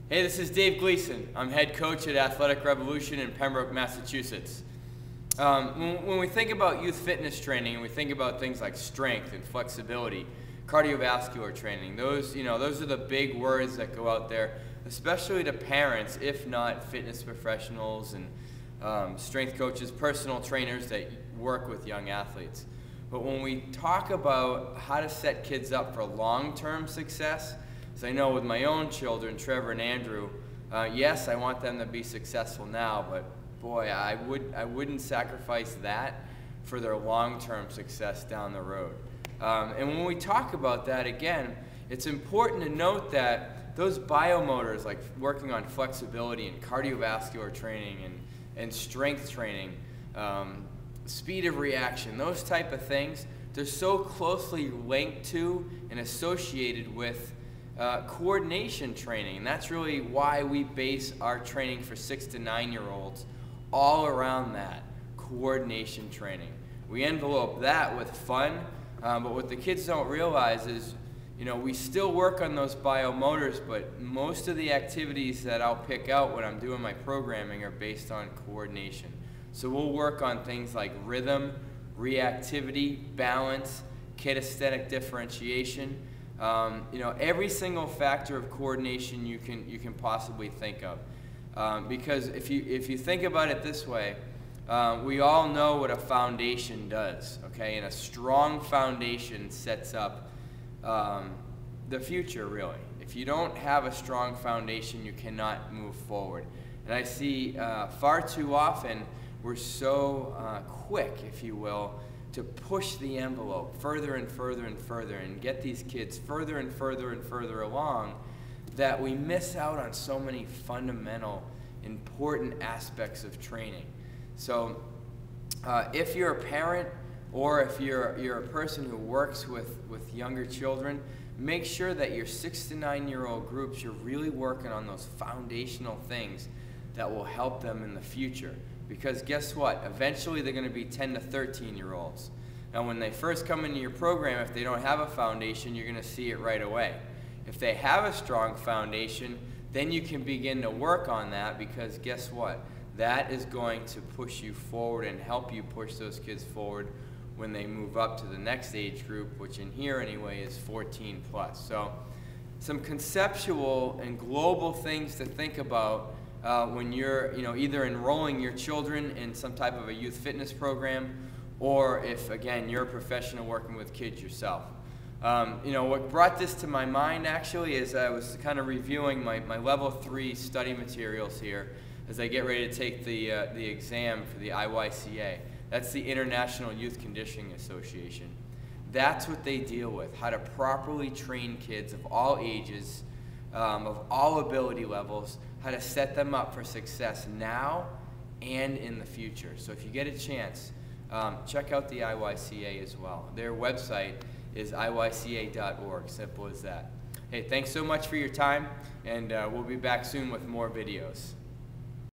Hey, this is Dave Gleason. I'm head coach at Athletic Revolution in Pembroke, Massachusetts. When we think about youth fitness training, we think about things like strength and flexibility, cardiovascular training. Those are the big words that go out there, especially to parents, if not fitness professionals and strength coaches, personal trainers that work with young athletes. But when we talk about how to set kids up for long-term success, as I know with my own children, Trevor and Andrew, yes, I want them to be successful now, but boy, I wouldn't sacrifice that for their long-term success down the road. And when we talk about that, again, it's important to note that those biomotors, like working on flexibility and cardiovascular training and strength training, speed of reaction, those type of things, they're so closely linked to and associated with coordination training. And that's really why we base our training for 6 to 9-year-olds all around that, coordination training. We envelope that with fun, but what the kids don't realize is, we still work on those biomotors, but most of the activities that I'll pick out when I'm doing my programming are based on coordination. So we'll work on things like rhythm, reactivity, balance, kinesthetic differentiation, every single factor of coordination you can possibly think of. Because if you think about it this way, we all know what a foundation does, okay? And a strong foundation sets up the future, really. If you don't have a strong foundation, you cannot move forward. And I see far too often we're so quick, if you will, to push the envelope further and further and further and get these kids further and further and further along, that we miss out on so many fundamental, important aspects of training. So if you're a parent or if you're a person who works with younger children, make sure that your 6 to 9-year-old groups, you're really working on those foundational things that will help them in the future. Because guess what? Eventually they're going to be 10 to 13-year-olds. Now when they first come into your program, if they don't have a foundation, you're going to see it right away. If they have a strong foundation, then you can begin to work on that, because guess what? That is going to push you forward and help you push those kids forward when they move up to the next age group, which in here anyway is 14 plus. So some conceptual and global things to think about when you're either enrolling your children in some type of a youth fitness program, or if, again, you're a professional working with kids yourself. What brought this to my mind actually is I was kind of reviewing my level 3 study materials here as I get ready to take the exam for the IYCA. That's the International Youth Conditioning Association. That's what they deal with, how to properly train kids of all ages, of all ability levels, how to set them up for success now and in the future. So if you get a chance, check out the IYCA as well. Their website is iyca.org, simple as that. Hey, thanks so much for your time, and we'll be back soon with more videos.